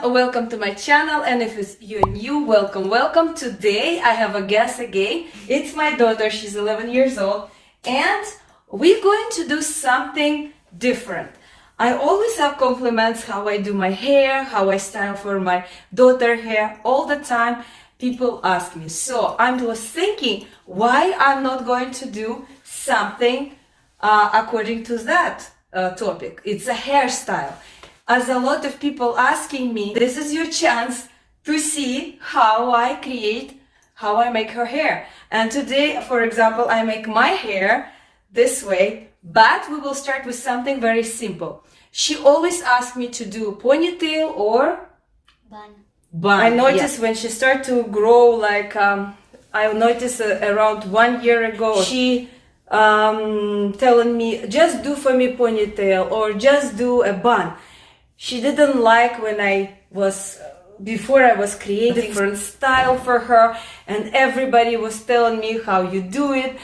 welcome to my channel, and if you're new, welcome. Today I have a guest again. It's my daughter, she's 11 years old, and we're going to do something different. I always have compliments how I do my hair, how I style for my daughter hair all the time. People ask me, so I was thinking why I'm not going to do something according to that topic. It's a hairstyle. As a lot of people asking me, this is your chance to see how I make her hair. And today, for example, I make my hair this way, but we will start with something very simple. She always asks me to do ponytail or bun. I noticed when she started to grow, like I noticed around 1 year ago, she telling me, just do for me ponytail or just do a bun. She didn't like when before I was creating a different style for her, and everybody was telling me how you do it.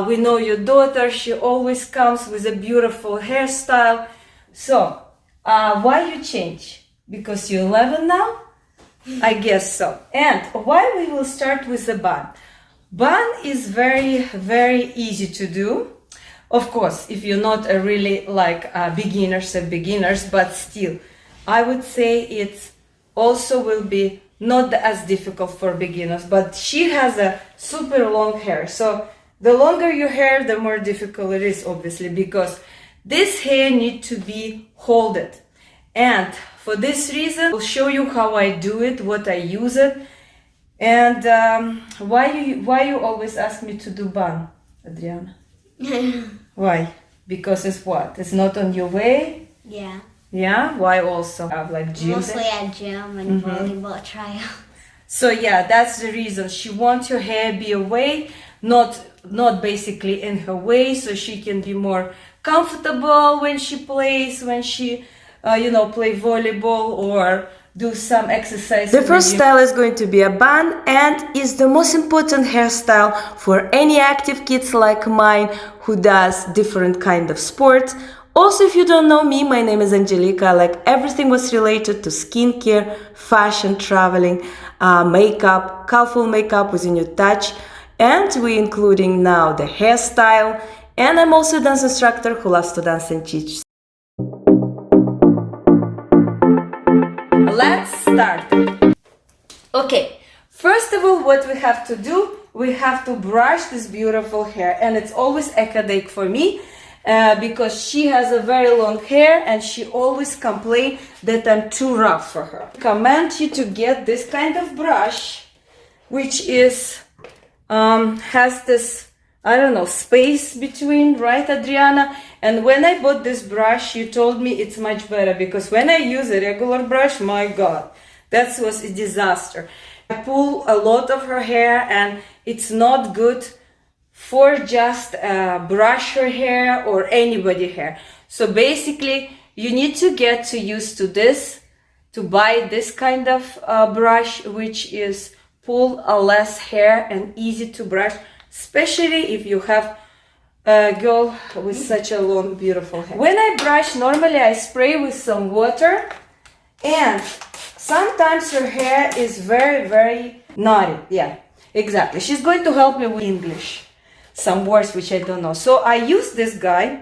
We know your daughter, she always comes with a beautiful hairstyle. So, why you change? Because you're 11 now? I guess so. And why we will start with the bun? Bun is very, very easy to do. Of course, if you're not a really like beginners, but still, I would say it's also will be not as difficult for beginners, but she has a super long hair. So the longer your hair, the more difficult it is, obviously, because this hair needs to be holded. And for this reason, I'll show you how I do it, what I use it, and why you always ask me to do bun, Adriana? Why? Because it's what? It's not on your way? Yeah. Yeah? Why also? Have like gym? Mostly at gym and volleyball trial. So yeah, that's the reason. She wants your hair be away, not basically in her way, so she can be more comfortable when she plays, when she play volleyball or do some exercise. The first style is going to be a bun, and is the most important hairstyle for any active kids like mine who does different kind of sports. Also, if you don't know me, my name is Angelica. I like everything was related to skincare, fashion, traveling, makeup, colorful makeup with a new touch, and we're including now the hairstyle. And I'm also a dance instructor who loves to dance and teach. Let's start. Okay, first of all, what we have to do, we have to brush this beautiful hair, and it's always a headache for me because she has a very long hair and she always complains that I'm too rough for her. I recommend you to get this kind of brush, which is has this, I don't know, space between, right, Adriana? And when I bought this brush, you told me it's much better, because when I use a regular brush, my God, that was a disaster. I pull a lot of her hair, and it's not good for just brush her hair or anybody hair. So basically, you need to get used to this, to buy this kind of brush, which is pull a less hair and easy to brush, especially if you have a girl with such a long, beautiful hair. When I brush, normally I spray with some water, and sometimes her hair is very, very naughty. Yeah, exactly. She's going to help me with English, some words which I don't know. So I use this guy,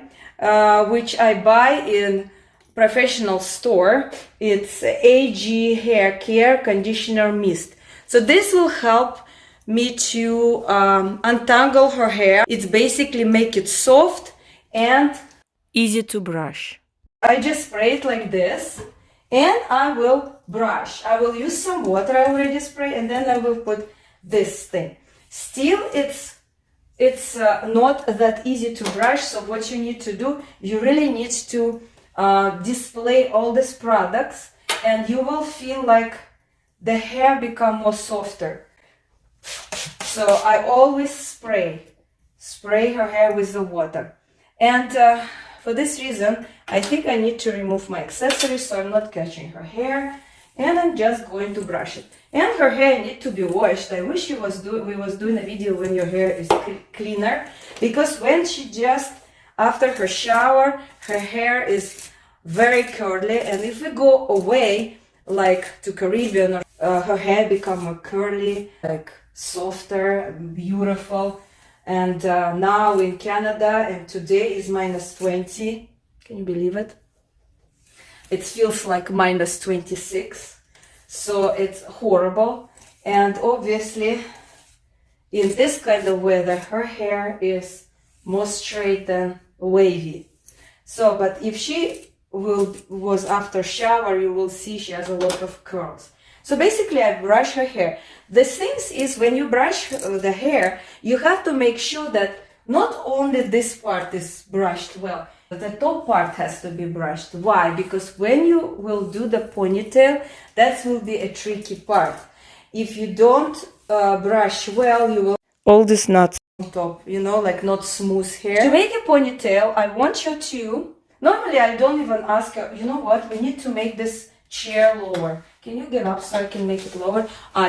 which I buy in professional store. It's AG Hair Care Conditioner Mist. So this will help me to untangle her hair. It's basically make it soft and easy to brush. I just spray it like this, and I will brush. I will use some water I already sprayed, and then I will put this thing. Still, it's not that easy to brush. So what you need to do, you really need to display all these products, and you will feel like the hair become more softer. So I always spray her hair with the water. And for this reason, I think I need to remove my accessories so I'm not catching her hair. And I'm just going to brush it. And her hair needs to be washed. I wish we was doing a video when your hair is cleaner. Because when she just, after her shower, her hair is very curly. And if we go away, like to Caribbean, or her hair become more curly, like softer, beautiful. And now in Canada, and today is -20. Can you believe it? It feels like -26. So it's horrible. And obviously, in this kind of weather, her hair is more straight than wavy. So, but if she was after shower, you will see she has a lot of curls. So basically, I brush her hair. The thing is, when you brush the hair, you have to make sure that not only this part is brushed well, but the top part has to be brushed. Why? Because when you will do the ponytail, that will be a tricky part. If you don't brush well, you will all these knots on top, you know, like not smooth hair. To make a ponytail, I want you to, normally I don't even ask her, you know what, we need to make this chair lower. Can you get up so I can make it lower?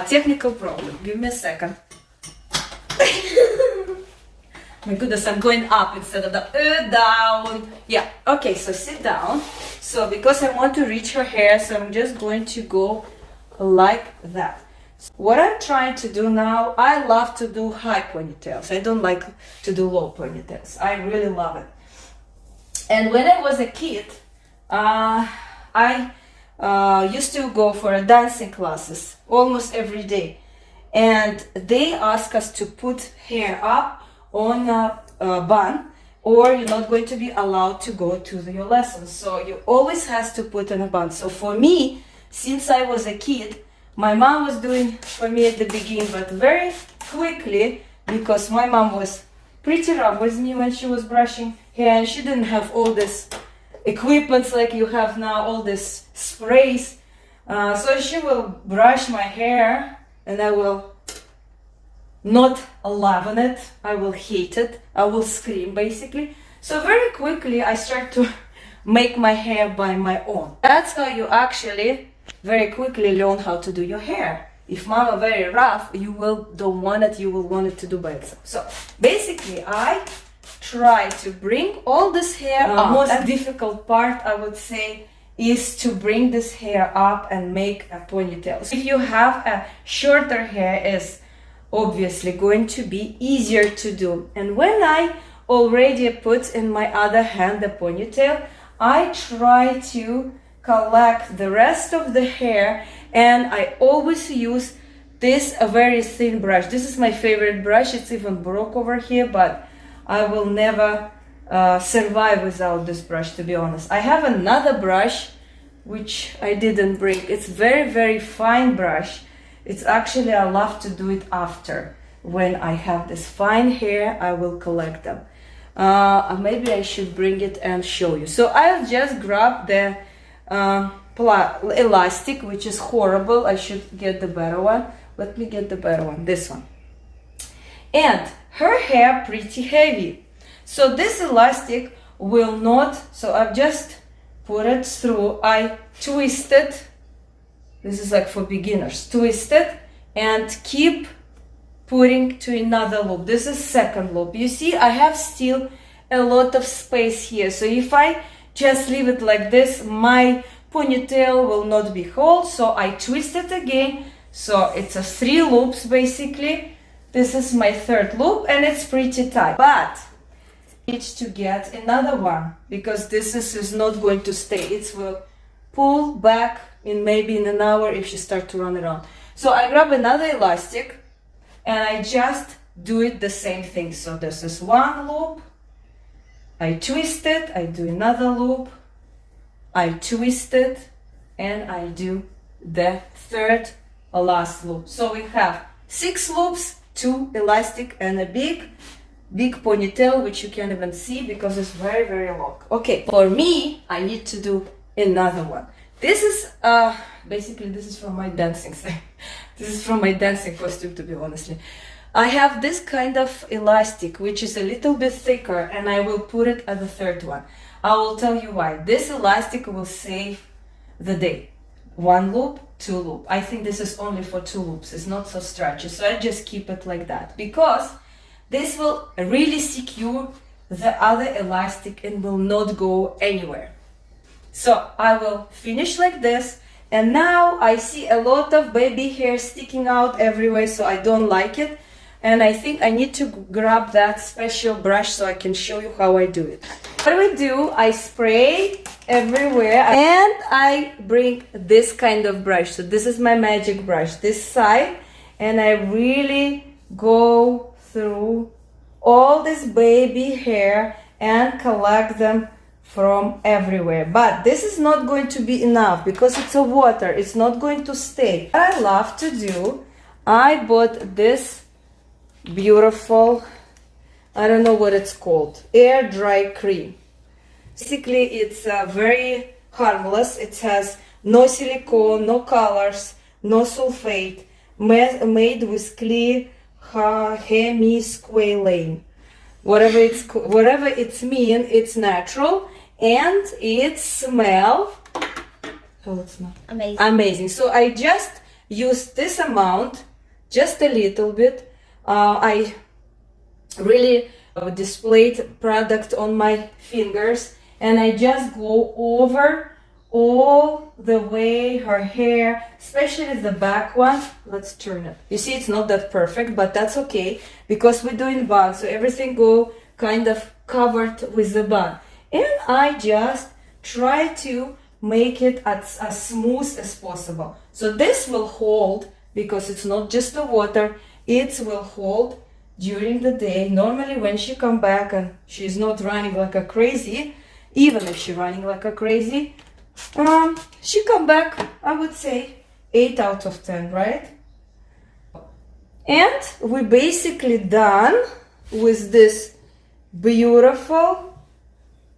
Technical problem, give me a second. My goodness, I'm going up instead of the down. Yeah, okay, so sit down. So because I want to reach her hair, so I'm just going to go like that. What I'm trying to do now, I love to do high ponytails. I don't like to do low ponytails. I really love it. And when I was a kid, I used to go for dancing classes almost every day. And they ask us to put hair up on a bun, or you're not going to be allowed to go to your lessons. So you always has to put on a bun. So for me, since I was a kid, my mom was doing for me at the beginning, but very quickly, because my mom was pretty rough with me when she was brushing hair, and she didn't have all this equipment like you have now, all this sprays. So she will brush my hair, and I will not love it, I will hate it, I will scream basically. So very quickly I start to make my hair by my own. That's how you actually very quickly learn how to do your hair. If mama very rough, you don't want it, you will want it to do by itself. So basically I try to bring all this hair up. The most difficult part, I would say, is to bring this hair up and make a ponytail. So if you have a shorter hair, is obviously going to be easier to do. And when I already put in my other hand the ponytail, I try to collect the rest of the hair, and I always use this a very thin brush. This is my favorite brush. It's even broke over here, but I will never survive without this brush, to be honest. I have another brush which I didn't bring. It's very, very fine brush. It's actually, I love to do it after. When I have this fine hair, I will collect them. Maybe I should bring it and show you. So I'll just grab the elastic, which is horrible. I should get the better one. Let me get the better one, this one. And her hair pretty heavy. So this elastic will not, so I've just put it through, I twist it. This is like for beginners. Twist it and keep putting to another loop. This is second loop. You see, I have still a lot of space here. So if I just leave it like this, my ponytail will not be whole. So I twist it again. So it's a 3 loops basically. This is my third loop and it's pretty tight. But I need to get another one because this is not going to stay. It will pull back in maybe in an hour if you start to run around. So I grab another elastic and I just do it the same thing. So this is one loop, I twist it, I do another loop, I twist it, and I do the third last loop. So we have 6 loops, 2 elastic, and a big ponytail, which you can't even see because it's very, very long. Okay, for me, I need to do another one. This is basically, this is from my dancing thing. This is from my dancing costume, to be honestly. I have this kind of elastic which is a little bit thicker, and I will put it at the third one. I will tell you why. This elastic will save the day. 1 loop, 2 loop. I think this is only for 2 loops. It's not so stretchy, so I just keep it like that because this will really secure the other elastic and will not go anywhere. So I will finish like this, And now I see a lot of baby hair sticking out everywhere, so I don't like it. And I think I need to grab that special brush so I can show you how I do it. What do we do? I spray everywhere and I bring this kind of brush. So this is my magic brush, this side, and I really go through all this baby hair and collect them from everywhere. But this is not going to be enough because it's a water, it's not going to stay. What I love to do, I bought this beautiful, I don't know what it's called, air dry cream. Basically it's very harmless. It has no silicone, no colors, no sulfate, made with clear hemisqualane. Whatever it's mean, it's natural and it smell. How it smell? Amazing. Amazing. So I just used this amount, just a little bit. I really displayed product on my fingers, and I just go over all the way her hair, especially the back one. Let's turn it. You see, it's not that perfect, but that's okay because we're doing bun, so everything go kind of covered with the bun. And I just try to make it as smooth as possible. So this will hold because it's not just the water. It will hold during the day. Normally when she come back and she's not running like a crazy, even if she's running like a crazy, she come back, I would say 8 out of 10, right? And we're basically done with this beautiful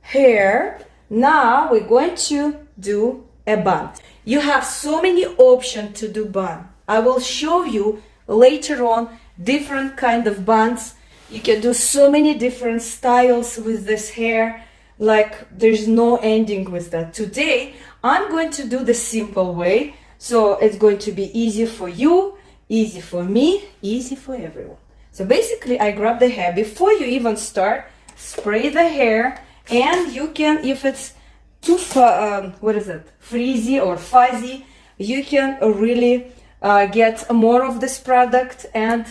hair. Now we're going to do a bun. You have so many options to do bun. I will show you later on different kind of buns. You can do so many different styles with this hair, like there's no ending with that. Today I'm going to do the simple way, so it's going to be easy for you, easy for me, easy for everyone. So basically I grab the hair. Before you even start, spray the hair, and you can, if it's too frizzy or fuzzy, you can really get more of this product and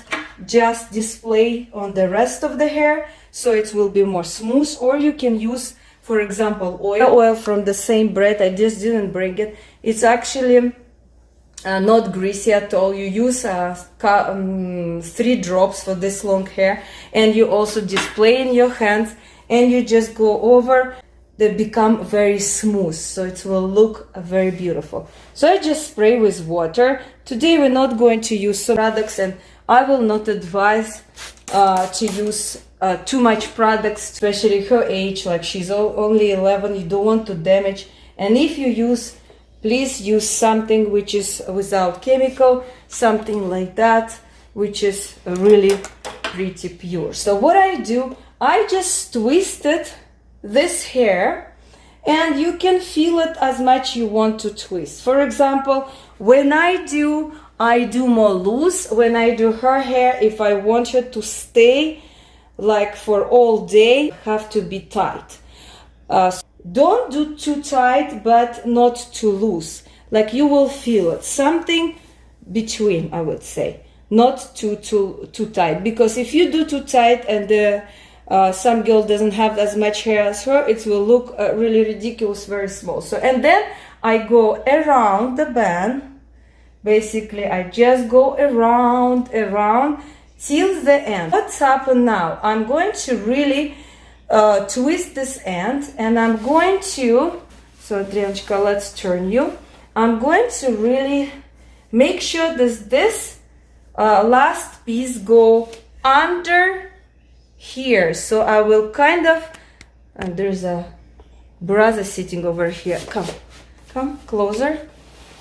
just display on the rest of the hair, so it will be more smooth. Or you can use, for example, oil from the same brand. I just didn't bring it. It's actually not greasy at all. You use 3 drops for this long hair, and you also display in your hands, and you just go over. They become very smooth, so it will look very beautiful. So I just spray with water. Today we're not going to use some products, and I will not advise to use too much products, especially her age, like she's only 11. You don't want to damage, and if you use, please use something which is without chemical, something like that, which is really pretty pure. So what I do, I just twisted this hair, and you can feel it as much you want to twist. For example, when I do more loose. When I do her hair, if I want her to stay like for all day, have to be tight. Don't do too tight, but not too loose. Like you will feel it. Something between, I would say. Not too tight. Because if you do too tight and some girl doesn't have as much hair as her, it will look really ridiculous, very small. So, and then I go around the band. Basically, I just go around till the end. What's happened now? I'm going to really twist this end, and I'm going to, so Adrianchka, let's turn you. I'm going to really make sure that this last piece go under here. So I will kind of, and there's a brother sitting over here. Come closer.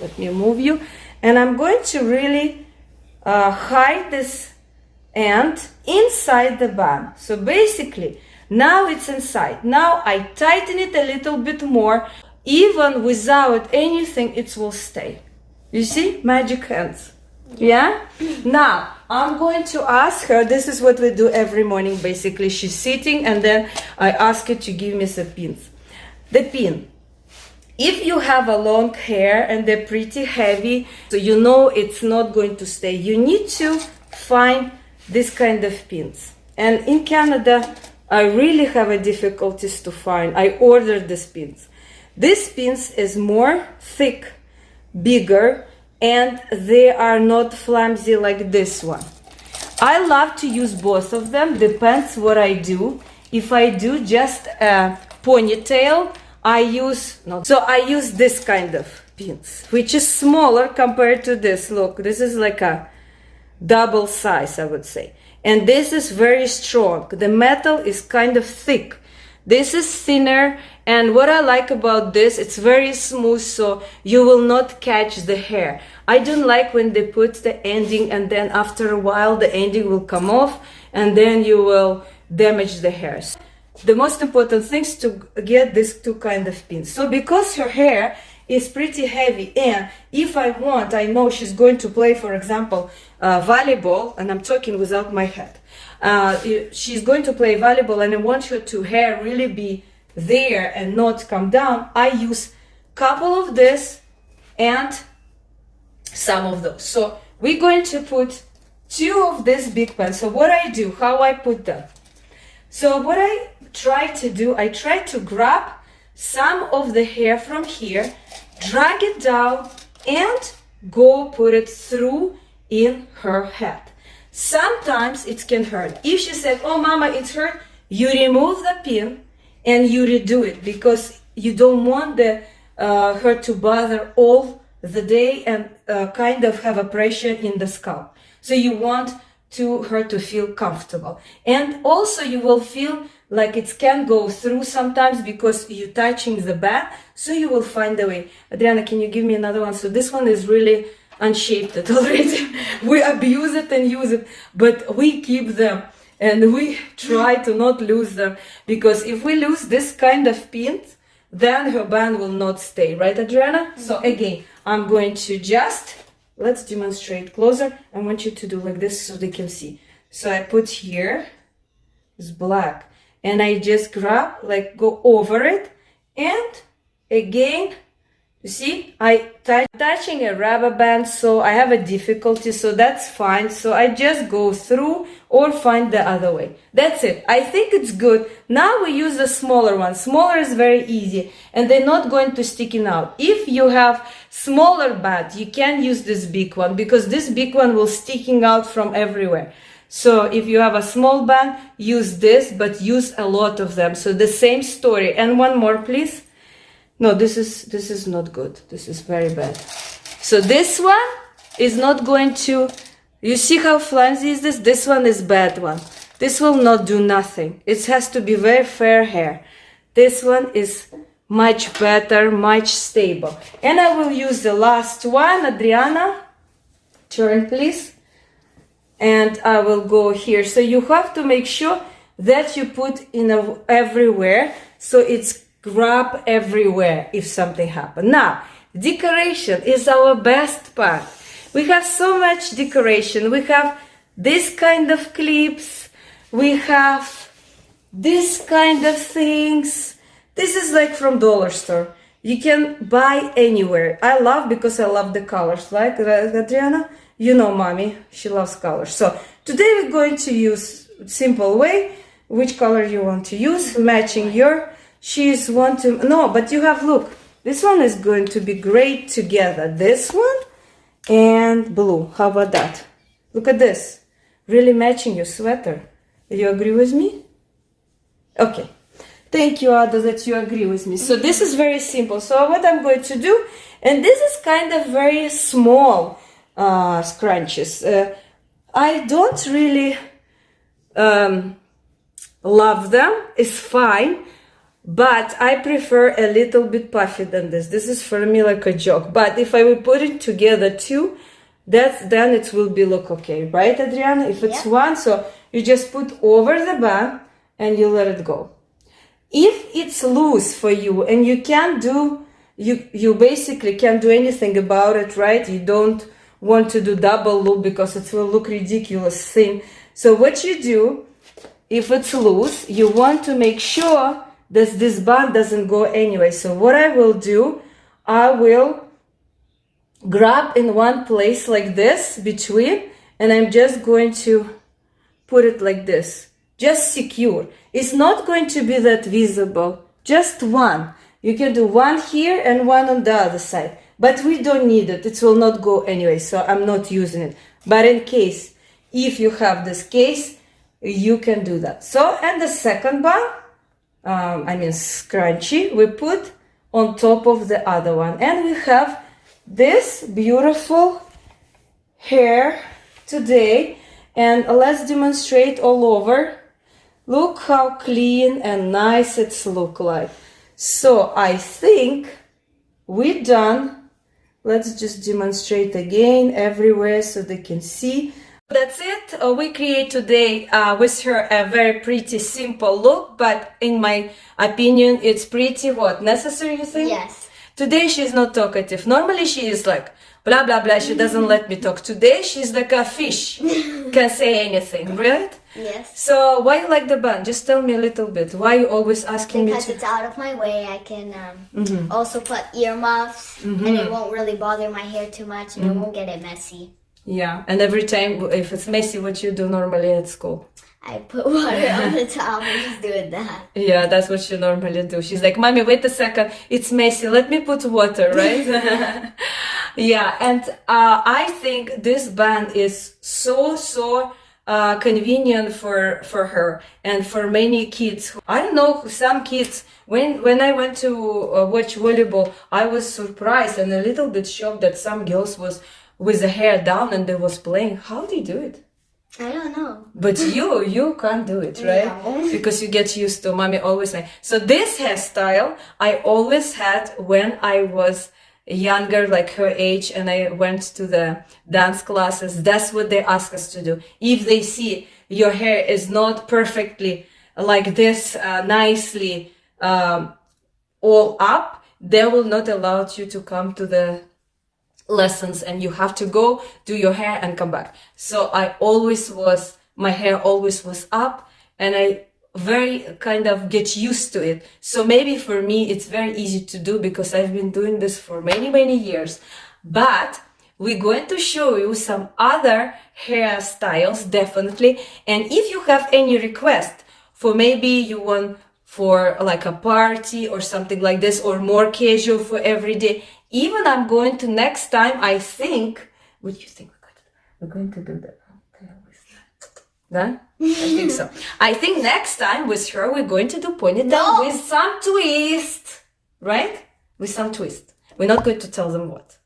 Let me move you. And I'm going to really hide this end inside the bun. So basically, now it's inside. Now I tighten it a little bit more. Even without anything, it will stay. You see? Magic hands. Yeah? Now, I'm going to ask her, this is what we do every morning basically. She's sitting, and then I ask her to give me the pins. The pin. If you have a long hair and they're pretty heavy, so you know it's not going to stay, you need to find this kind of pins. And in Canada, I really have a difficulties to find. I ordered these pins. This pins is more thick, bigger, and they are not flimsy like this one. I love to use both of them, depends what I do. If I do just a ponytail, I use this kind of pins, which is smaller compared to this. Look, this is like a double size, I would say. And this is very strong. The metal is kind of thick. This is thinner, and what I like about this, it's very smooth, so you will not catch the hair. I don't like when they put the ending and then after a while the ending will come off and then you will damage the hairs. The most important thing is to get these two kind of pins. So because her hair is pretty heavy, and if I want, I know she's going to play, for example, volleyball, and I'm talking without my head. She's going to play volleyball and I want her to hair really be there and not come down. I use couple of this and some of those. So we're going to put two of these big pens. So what I do, how I put them. So what I try to do, I try to grab some of the hair from here, drag it down and go put it through in her head. Sometimes it can hurt. If she said, oh mama, it's hurt, you remove the pin and you redo it, because you don't want her to bother all the day and kind of have a pressure in the scalp. So you want her to feel comfortable. And also you will feel like it can go through sometimes because you're touching the band, so you will find a way. Adriana, can you give me another one? So this one is really unshaped already. We abuse it and use it, but we keep them and we try to not lose them, because if we lose this kind of pins, then her band will not stay, right, Adriana? So again, I'm going to let's demonstrate closer. I want you to do like this so they can see. So I put here, it's black, and I just grab, like go over it, and again, you see, touching a rubber band, so I have a difficulty, so that's fine. So I just go through or find the other way. That's it. I think it's good. Now we use the smaller one. Smaller is very easy and they're not going to sticking out. If you have smaller band, you can use this big one, because this big one will sticking out from everywhere. So if you have a small band, use this, but use a lot of them. So the same story. And one more, please. No, this is not good. This is very bad. So this one is not going to, you see how flimsy is this? This one is bad one. This will not do nothing. It has to be very fair hair. This one is much better, much stable. And I will use the last one. Adriana, turn please. And I will go here. So you have to make sure that you put in everywhere, so it's grab everywhere if something happened. Now, decoration is our best part. We have so much decoration. We have this kind of clips. We have this kind of things. This is like from dollar store. You can buy anywhere. I love, because I love the colors. Like Adriana, you know mommy, she loves colors. So today we're going to use simple way. Which color you want to use, matching your. But you have, look, this one is going to be great together. This one and blue. How about that? Look at this. Really matching your sweater. You agree with me? Okay. Thank you, Ada, that you agree with me. So this is very simple. So what I'm going to do, and this is kind of very small scrunches. I don't really love them. It's fine. But I prefer a little bit puffy than this. This is for me like a joke. But if I will put it together too, then it will be look okay, right, Adriana? If it's one, so you just put over the band and you let it go. If it's loose for you and you can't do, you basically can't do anything about it, right? You don't want to do double loop because it will look ridiculous thing. So what you do, if it's loose, you want to make sure that this band doesn't go anyway. So what I will do, I will grab in one place like this between, and I'm just going to put it like this, just secure. It's not going to be that visible, just one. You can do one here and one on the other side, but we don't need it. It will not go anyway, so I'm not using it. But in case, if you have this case, you can do that. So, and the second bun, scrunchie, we put on top of the other one, and we have this beautiful hair today. And let's demonstrate all over. Look how clean and nice it's look like. So I think we're done. Let's just demonstrate again everywhere so they can see. That's it. We create today with her a very pretty simple look, but in my opinion, it's pretty what? Necessary, you think? Yes. Today she's not talkative. Normally she is like blah blah blah. She doesn't let me talk. Today she's like a fish, can say anything, right? Yes. So why you like the bun? Just tell me a little bit. Why you always asking me Because to? it's out of my way. I can also put earmuffs, and it won't really bother my hair too much, and it won't get it messy. Yeah, and every time if it's messy, what you do normally at school? I put water on the top and just do it that. Yeah, that's what she normally do. She's like, "Mommy, wait a second, it's messy. Let me put water, right?" Yeah, and I think this bun is so convenient for her and for many kids. I don't know, some kids. When I went to watch volleyball, I was surprised and a little bit shocked that some girls was with the hair down and they was playing. How do you do it? I don't know. But you can't do it, right? No. Because you get used to. Mommy always like. So this hairstyle I always had when I was younger, like her age, and I went to the dance classes. That's what they ask us to do. If they see your hair is not perfectly like this, nicely all up, they will not allow you to come to the lessons, and you have to go do your hair and come back. So my hair always was up, and I very kind of get used to it. So maybe for me it's very easy to do because I've been doing this for many years. But we're going to show you some other hairstyles, definitely. And if you have any request for maybe you want for like a party or something like this, or more casual for every day, even I'm going to next time, I think, what do you think we're going to do that? Okay, done? I think so. I think next time with her, we're going to do ponytail with some twist, right? With some twist. We're not going to tell them what,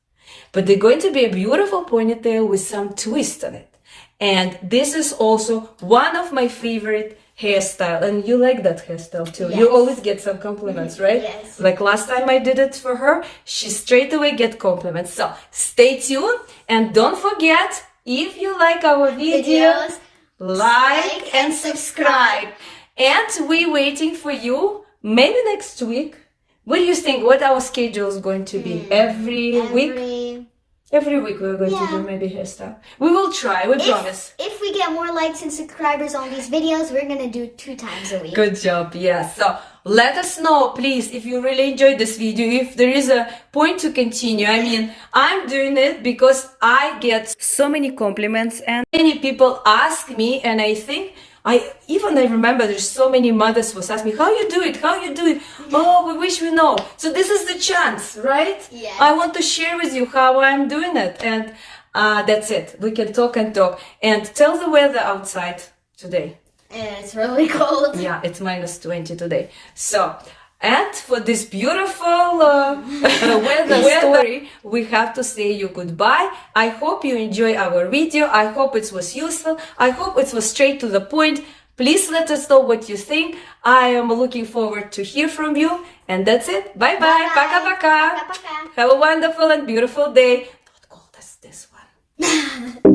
but they're going to be a beautiful ponytail with some twist on it. And this is also one of my favorite hairstyle, and you like that hairstyle too. Yes. You always get some compliments, right? Yes. Like last time I did it for her, she straight away get compliments. So stay tuned, and don't forget, if you like our videos, like and subscribe. And we're waiting for you maybe next week. What do you think? What our schedule is going to be? Every week? Every week we're going to do maybe hairstyle. We will try, we promise. If we get more likes and subscribers on these videos, we're going to do 2 times a week. Good job, yeah. So let us know, please, if you really enjoyed this video, if there is a point to continue. I mean, I'm doing it because I get so many compliments and many people ask me, and I think I remember there's so many mothers was asking me, how you do it? Oh, we wish we know. So this is the chance, right? Yes. I want to share with you how I'm doing it. And that's it. We can talk and talk. And tell the weather outside today. And it's really cold. Yeah, it's -20 today. So, and for this beautiful weather story, we have to say you goodbye. I hope you enjoy our video. I hope it was useful. I hope it was straight to the point. Please let us know what you think. I am looking forward to hear from you. And that's it. Bye-bye. Пока-пока. Have a wonderful and beautiful day. Not cold as this one.